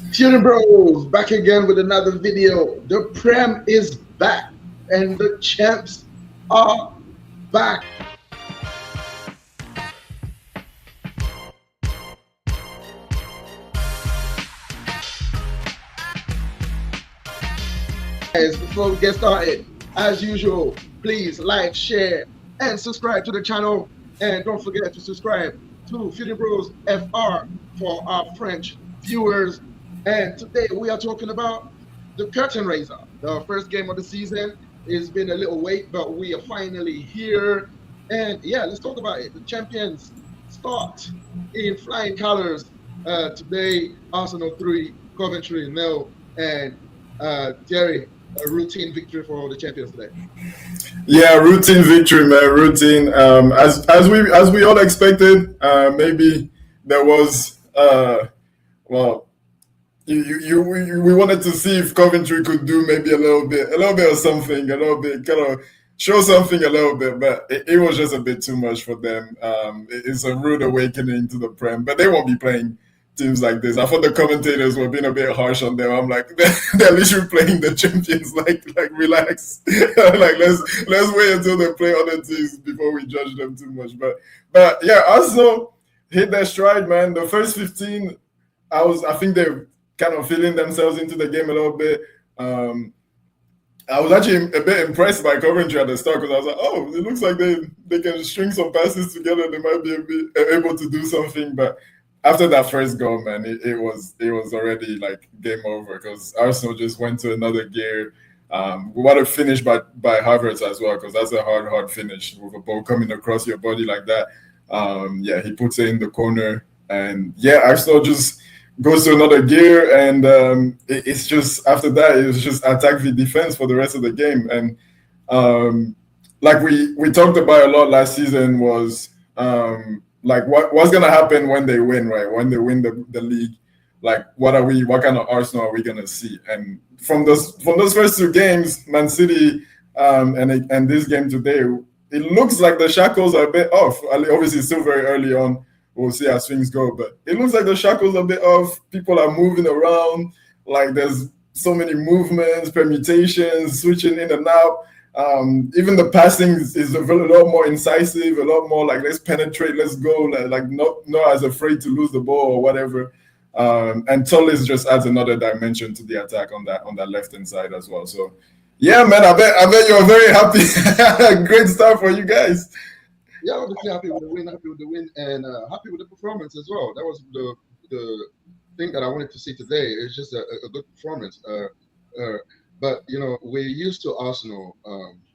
Feuding Bros back again with another video. The Prem is back and the champs are back. Guys, before we get started, as usual, please like, share, and subscribe to the channel. And don't forget to subscribe to Feuding Bros FR for our French viewers. And today we are talking about the curtain raiser. The first game of the season. It's been a little wait, but we are finally here. And yeah, let's talk about it. The champions start in flying colors. Today, Arsenal 3, Coventry 0, and Thierry, a routine victory for the champions today. Yeah, routine victory, man. Routine. As we all expected. Maybe there was well, we wanted to see if Coventry could do maybe a little bit of something, a little bit kind of show something a little bit, but it was just a bit too much for them. It's a rude awakening to the Prem, but they won't be playing teams like this. I thought the commentators were being a bit harsh on them. I'm like, they're literally playing the champions. Like relax. Like let's wait until they play other teams before we judge them too much. But yeah, Arsenal hit their stride, man. The first 15, I think they're kind of feeling themselves into the game a little bit. I was actually a bit impressed by Coventry at the start because I was like, oh, it looks like they can string some passes together. They might be able to do something, but after that first goal, man, it was already like game over because Arsenal just went to another gear. What a finish by Havertz as well, because that's a hard finish with a ball coming across your body like that. Yeah, he puts it in the corner, and yeah, Arsenal just goes to another gear, and it's just after that it was just attack the defense for the rest of the game. And like we talked about a lot last season was like what's gonna happen when they win, right? When they win the league, like what kind of Arsenal are we gonna see? And from those first two games, Man City and this game today, it looks like the shackles are a bit off. Obviously, it's still very early on. We'll see how things go, but it looks like the shackles are a bit off. People are moving around. Like there's so many movements, permutations, switching in and out. Even the passing is a lot more incisive, a lot more like let's penetrate, let's go, like not as afraid to lose the ball or whatever. And Tollis just adds another dimension to the attack on that left hand side as well. So yeah, man, I bet you're very happy. Great start for you guys. Yeah, obviously happy with the win, and happy with the performance as well. That was the thing that I wanted to see today. It's just a good performance. But you know, we're used to Arsenal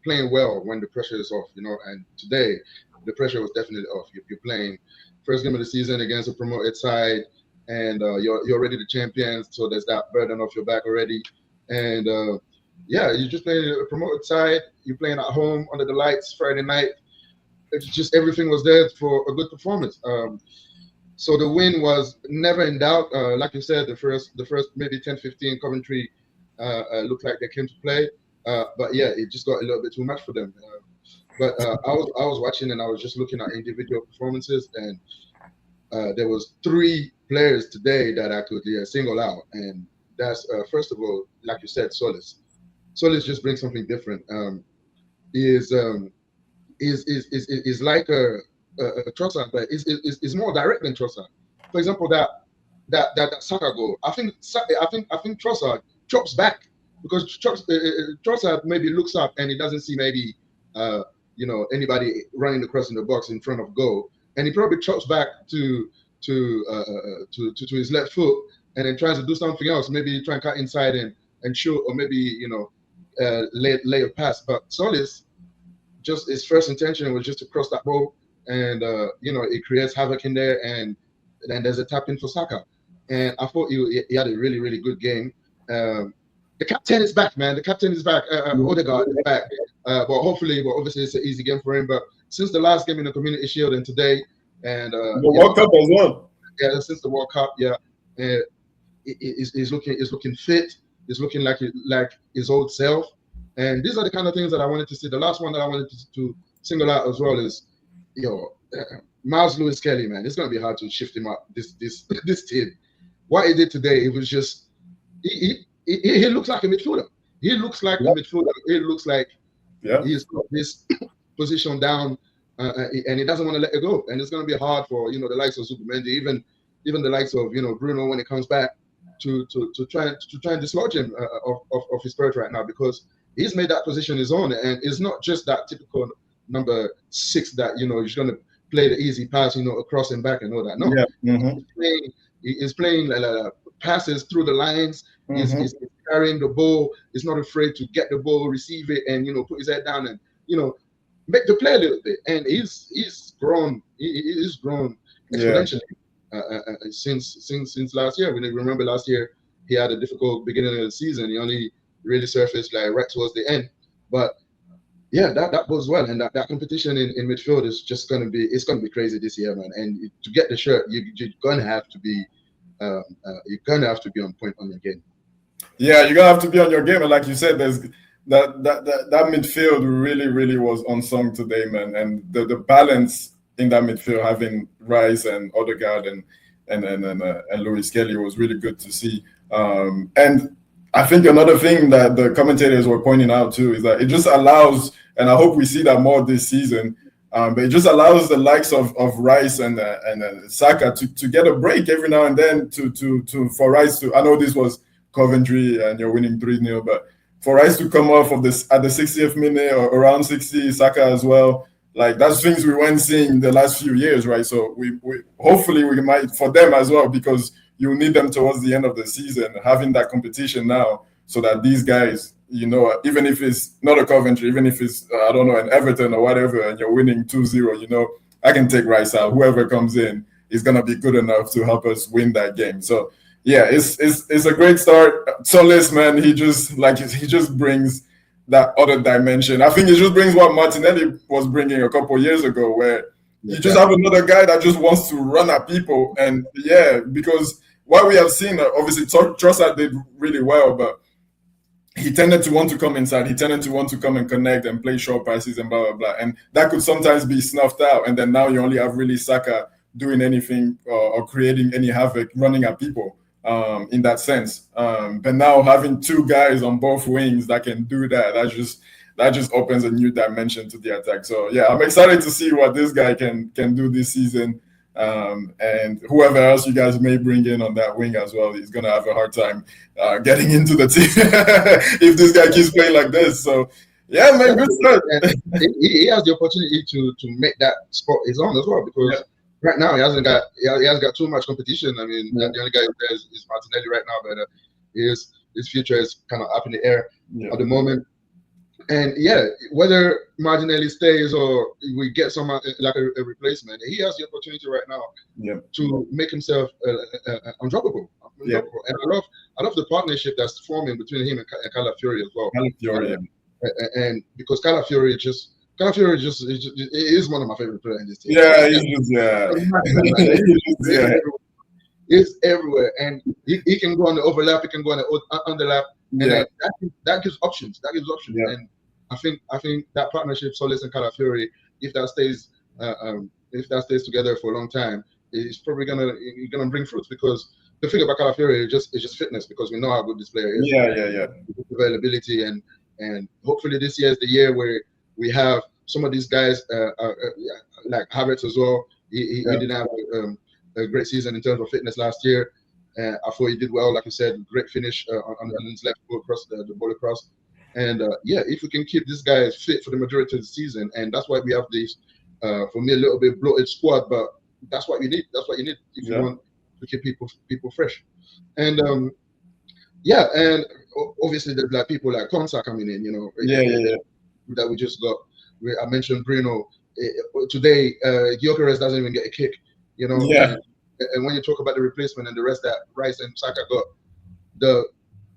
playing well when the pressure is off. You know, and today the pressure was definitely off. You're playing first game of the season against a promoted side, and you're already the champions, so there's that burden off your back already. And yeah, you're just playing a promoted side. You're playing at home under the lights Friday night. It's just everything was there for a good performance. So the win was never in doubt. Like you said, the first maybe 10-15 Coventry looked like they came to play. But yeah, it just got a little bit too much for them. But I was watching and I was just looking at individual performances, and there was 3 players today that I could single out. And that's first of all, like you said, Solis. Solis just brings something different. Is like a Trossard, but is more direct than Trossard. For example, that Saka goal, I think Trossard chops back because Trossard maybe looks up and he doesn't see maybe anybody running across in the box in front of goal, and he probably chops back to his left foot and then tries to do something else, maybe try and cut inside and shoot, or maybe lay a pass. But Solis, just his first intention was just to cross that ball, and it creates havoc in there, and then there's a tap in for Saka, and I thought he had a really, really good game. The captain is back, man. The captain is back. Ødegaard is back, but obviously it's an easy game for him. But since the last game in the Community Shield and today, and the World Cup as well. Yeah, since the World Cup, yeah, he's looking fit. He's looking like his old self. And these are the kind of things that I wanted to see. The last one that I wanted to single out as well is, Miles Lewis Kelly, man. It's gonna be hard to shift him up this team. what he did today, it was just he looks like a midfielder. He looks like a midfielder. It looks like he's got this position down, and he doesn't want to let it go. And it's going to be hard for the likes of Zubimendi, even the likes of Bruno when he comes back to try and dislodge him of his spirit right now, because he's made that position his own, and it's not just that typical number 6 that he's going to play the easy pass across and back and all that. No, he's playing passes through the lines. He's carrying the ball. He's not afraid to get the ball, receive it, and put his head down and make the play a little bit. And he's grown. He's grown exponentially since last year. We remember last year he had a difficult beginning of the season. He only really surfaced like right towards the end. But yeah, that goes well, and that competition in midfield is just gonna be crazy this year, man. And to get the shirt, you're gonna have to be on point on your game. Yeah, you're gonna have to be on your game, and like you said, there's that midfield really was unsung today, man. And the balance in that midfield, having Rice and Ødegaard and Louis Kelly, was really good to see. And I think another thing that the commentators were pointing out too is that it just allows, and I hope we see that more this season, but it just allows the likes of Rice and Saka to get a break every now and then for Rice to, I know this was Coventry and you're winning 3-0, but for Rice to come off of this at the 60th minute or around 60, Saka as well, like that's things we weren't seeing the last few years, right? So we hopefully we might for them as well, because you need them towards the end of the season, having that competition now, so that these guys, even if it's not a Coventry, even if it's I don't know, an Everton or whatever, and you're winning 2-0, I can take Rice out. Whoever comes in is gonna be good enough to help us win that game. So yeah, it's a great start. Solis, man, he just brings that other dimension. I think he just brings what Martinelli was bringing a couple of years ago, where you just have another guy that just wants to run at people. And yeah, because what we have seen, obviously Trossard did really well, but he tended to want to come inside. He tended to want to come and connect and play short passes and blah, blah, blah. And that could sometimes be snuffed out. And then now you only have really Saka doing anything or creating any havoc, running at people. In that sense, but now having 2 guys on both wings that can do that just opens a new dimension to the attack. So yeah, I'm excited to see what this guy can do this season, and whoever else you guys may bring in on that wing as well, he's gonna have a hard time getting into the team if this guy keeps playing like this. So yeah, man, good start. He has the opportunity to make that spot his own as well, because right now he hasn't got too much competition. I mean, the only guy there is Martinelli right now, but his future is kind of up in the air at the moment. And yeah, whether Martinelli stays or we get someone like a replacement, he has the opportunity right now to make himself undroppable. And I love the partnership that's forming between him and Calafiori as well. And because Calafiori is one of my favorite players in this team. Yeah, he's everywhere, and he can go on the overlap, he can go on the underlap, and that gives options. And I think that partnership, Solis and Calafiori, if that stays together for a long time, it's probably gonna bring fruits, because the thing about Calafiori is just fitness, because we know how good this player is. Availability, and hopefully this year is the year where we have some of these guys like Havertz as well. He didn't have a great season in terms of fitness last year. I thought he did well, like I said, great finish on his left foot across the ball across. And if we can keep these guys fit for the majority of the season, and that's why we have this, for me, a little bit bloated squad, but that's what you need. That's what you need if you want to keep people fresh. And and obviously there's like people like Konsa coming in, that we just got. I mentioned Bruno today. Gyökeres doesn't even get a kick, And when you talk about the replacement and the rest that Rice and Saka got, the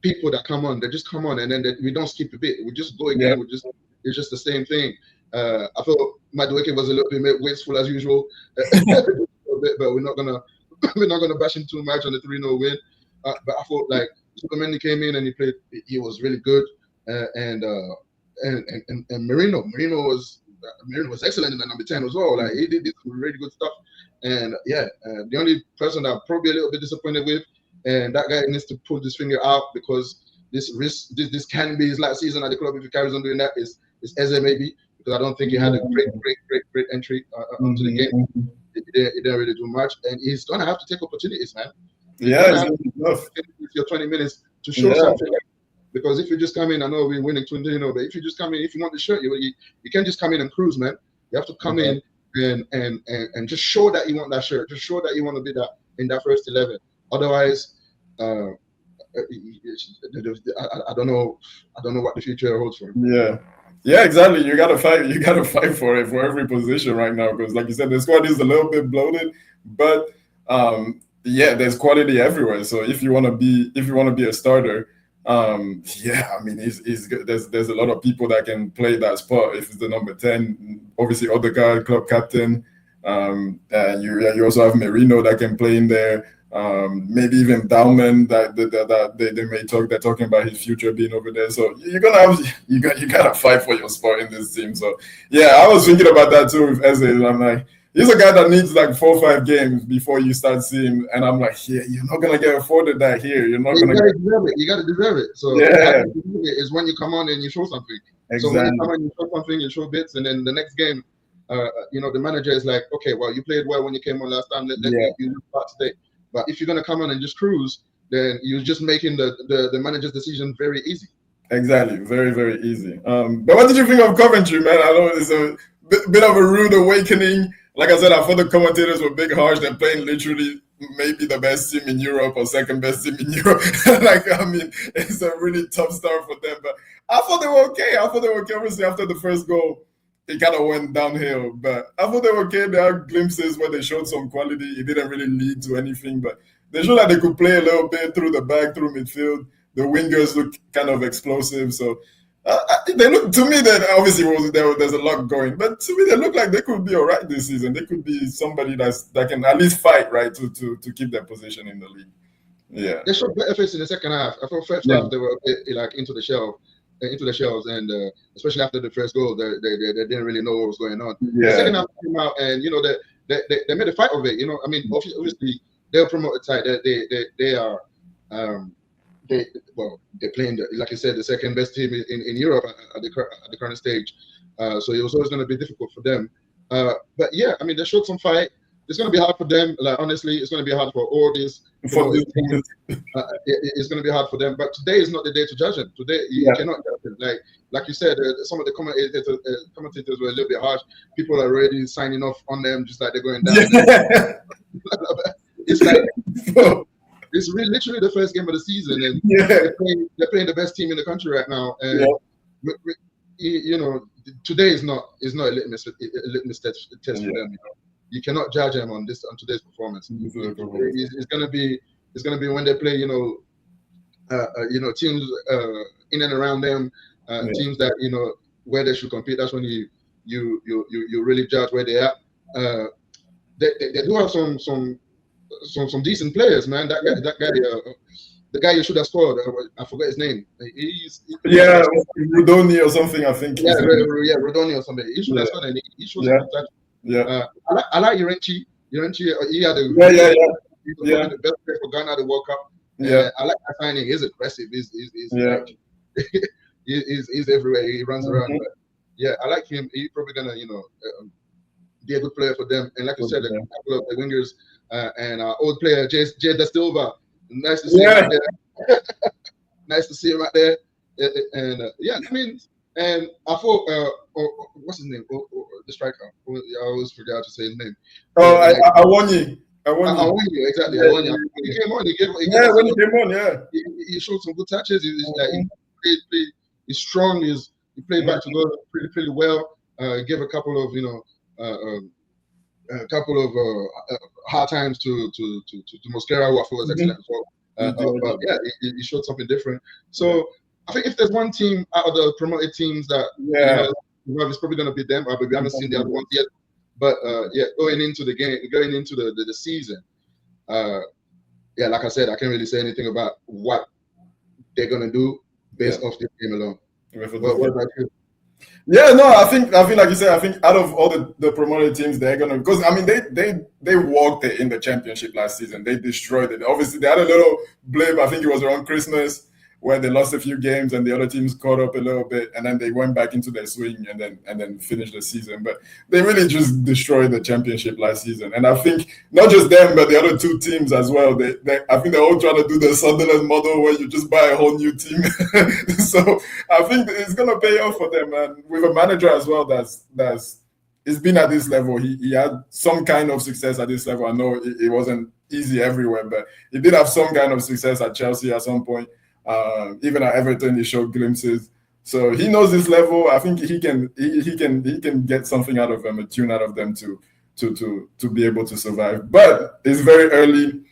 people that come on, they just come on, and then we don't skip a bit. We just go again. It's just the same thing. I thought Madueke was a little bit wasteful as usual, but we're not gonna bash him too much on the 3-0 win. But I thought like Superman came in and he was really good, and Merino was excellent in the number 10 as well. Like he did some really good stuff. And the only person that I'm probably a little bit disappointed with and that guy needs to pull this finger out because this can be his last season at the club if he carries on doing that. Is Eze maybe, because I don't think he had a great entry onto the game. He didn't really do much, and he's gonna have to take opportunities, man. Your 20 minutes to show something. Because if you just come in, I know we're winning 20, but if you just come in, if you want the shirt, you can't just come in and cruise, man. You have to come in and just show that you want that shirt. Just show that you want to be that in that first 11. Otherwise, I don't know what the future holds for him. Yeah, exactly. You gotta fight. You gotta fight for it for every position right now because, like you said, the squad is a little bit bloated, but there's quality everywhere. So if you want to be a starter. I mean, he's good. There's a lot of people that can play that spot. If it's the number 10, obviously Ødegaard, club captain. And you also have Merino that can play in there. Maybe even Bauman that they may talk. They're talking about his future being over there. So you gotta fight for your spot in this team. So yeah, I was thinking about that too with Eze. I'm like, he's a guy that needs like 4 or 5 games before you start seeing. And I'm like, you're not gonna get afforded that here. You're not gonna. You gotta deserve it. So is when you come on and you show something. Exactly. So when you come on, you show something, you show bits, and then the next game, the manager is like, okay, well, you played well when you came on last time. Let you start today. But if you're gonna come on and just cruise, then you're just making the manager's decision very easy. Exactly, very, very easy. But what did you think of Coventry, man? I know it's a bit of a rude awakening. Like I said, I thought the commentators were big harsh. They're playing literally maybe the best team in Europe or second best team in Europe. It's a really tough start for them. But I thought they were okay. Obviously, after the first goal, it kind of went downhill. But I thought they were okay. There are glimpses where they showed some quality. It didn't really lead to anything, but they showed that they could play a little bit through the back, through midfield. The wingers look kind of explosive. So they look to me that obviously there's a lot going, but to me they look like they could be all right this season. They could be somebody that can at least fight, right, to keep their position in the league. Yeah, they showed better face in the second half. I thought first half they were a bit like into the shells, and especially after the first goal, they didn't really know what was going on. The second half came out, and they made a fight of it. I mean, obviously they're promoted side. They are. They're playing, like I said, the second best team in Europe at the current stage. So it was always going to be difficult for them. But yeah, I mean, they showed some fight. It's going to be hard for them. Like honestly, it's going to be hard for all these. It's going to be hard for them. But today is not the day to judge them. Today you cannot judge them. Like you said, some of the commentators were a little bit harsh. People are already signing off on them, just like they're going down. It's like. It's literally the first game of the season, and they're playing the best team in the country right now. And today is not a litmus test for them. You cannot judge them on today's performance. It's gonna be when they play, teams in and around them, teams that where they should compete. That's when you really judge where they are. They do have some decent players, man. That guy, the guy you should have scored. I forgot his name. Rodoni or something. I think. Rodoni or something. He should have scored. And he should have I like Yorenchi. He had the best player for Ghana at the World Cup. I like that signing. He's aggressive. He's everywhere. He runs around. But I like him. He's probably gonna be a good player for them. And like I said, a couple of the wingers. And our old player Jay Da Silva, nice to see him out there. Nice to see him out there. And I mean, and I thought, what's his name? The striker. I always forgot to say his name. Awonyi. Awonyi, exactly. Awonyi. He came on. When he came on, he showed some good touches. He's strong. He played back to goal pretty well. Gave a couple of hard times to Mosquera, who I thought was excellent as well. But he showed something different. So I think if there's one team out of the promoted teams that it's probably going to be them. But we haven't seen the other ones yet. But going into the game, going into the season, like I said, I can't really say anything about what they're going to do based off this game alone. What about you? Yeah, no, I think like you said, I think out of all the promoted teams, they're gonna, because I mean they walked it in the championship last season. They destroyed it. Obviously, they had a little blip. I think it was around Christmas where they lost a few games and the other teams caught up a little bit, and then they went back into their swing and then finished the season. But they really just destroyed the championship last season. And I think not just them, but the other two teams as well. They I think they're all trying to do the Sunderland model where you just buy a whole new team. So I think it's gonna pay off for them, and with a manager as well that's he's been at this level. He had some kind of success at this level. I know it wasn't easy everywhere, but he did have some kind of success at Chelsea at some point. Even at Everton, he showed glimpses. So he knows this level. I think he can get something out of them, a tune out of them to be able to survive. But it's very early.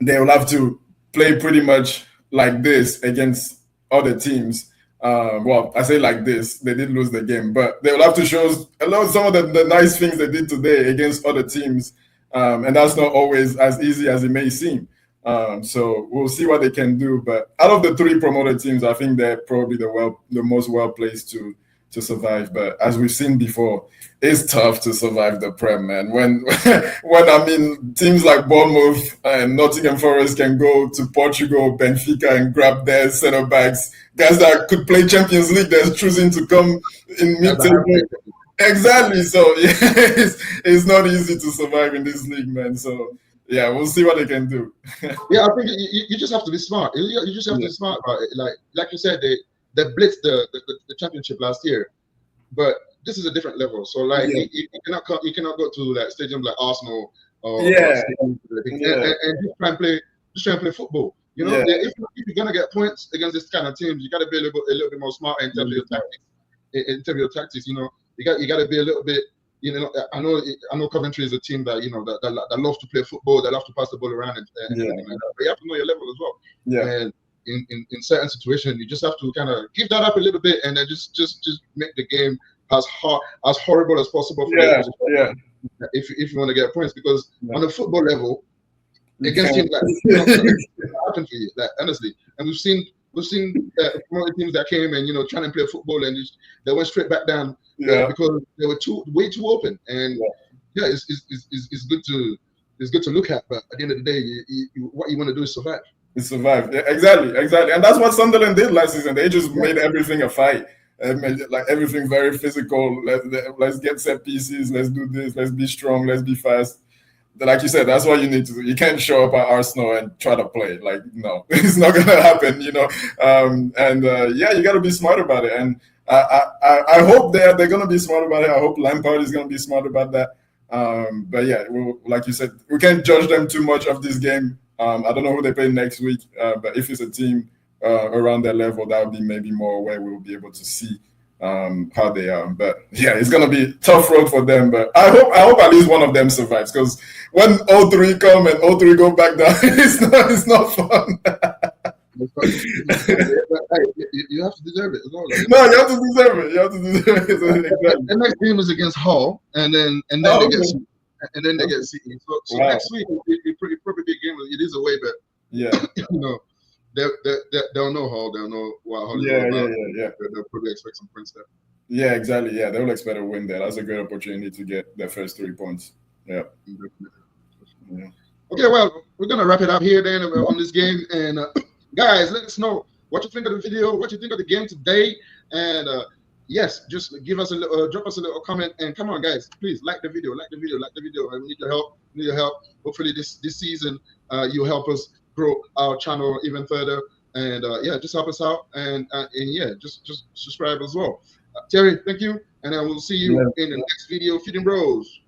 They will have to play pretty much like this against other teams. Well, I say like this. They did lose the game, but they will have to show some of the nice things they did today against other teams, and that's not always as easy as it may seem. So we'll see what they can do. But out of the three promoted teams, I think they're probably the most well placed to survive. But as we've seen before, it's tough to survive the Prem, man. When I mean teams like Bournemouth and Nottingham Forest can go to Portugal, Benfica, and grab their centre backs, guys that could play Champions League, they're choosing to come in mid-table. Exactly. So yeah, it's not easy to survive in this league, man. So yeah, we'll see what they can do. Yeah, I think you just have to be smart. You just have to be smart about it. Like you said, they blitzed the championship last year, but this is a different level. So you cannot go to like stadiums like Arsenal or and just try and play football. You know, if you're gonna get points against this kind of teams, you got to be a little bit more smart in terms of your tactics. In terms of your tactics, you know, you got to be a little bit. You know, I know Coventry is a team that that loves to play football, that loves to pass the ball around, and everything like that. But you have to know your level as well. Yeah. And in certain situations, you just have to kind of give that up a little bit, and then just make the game as horrible as possible for you. If you want to get points, because on the football level, against teams like happen for you, like honestly, and we've seen promoted teams that came and trying to play football and they went straight back down because they were way too open. And it's good to look at, but at the end of the day, what you want to do is survive. Survive. Yeah, exactly, and that's what Sunderland did last season. They just made everything a fight. Made it, like everything very physical. Let's get set pieces. Let's do this. Let's be strong. Let's be fast. Like you said, that's what you need to do. You can't show up at Arsenal and try to play. Like, no, it's not gonna happen, you got to be smart about it. And I hope they're gonna be smart about it. I hope Lampard is gonna be smart about that. But yeah, like you said, we can't judge them too much of this game. I don't know who they play next week, but if it's a team around their level, that would be maybe more where we'll be able to see how they are. But yeah, it's gonna be a tough road for them. But I hope at least one of them survives, because when all three come and all three go back down, it's not fun. You have to deserve it as well. No, you have to deserve it. You have to deserve it. Exactly. The next game is against Hull, and then they get City. So next week will be probably be a game. It is away, but they'll know Hull. They'll know what Hull is all about. They'll probably expect some points there. Yeah, exactly. Yeah, they will expect a win there. That's a great opportunity to get their first 3 points. Yeah. Okay, well, we're gonna wrap it up here then on this game, and guys, let us know what you think of the video, what you think of the game today, and yes, just give us drop us a little comment, and come on, guys, please like the video. We need your help. Hopefully, this season, you'll help us grow our channel even further, and just help us out, and just subscribe as well. Terry, thank you, and I will see you in the next video, Feuding Bros.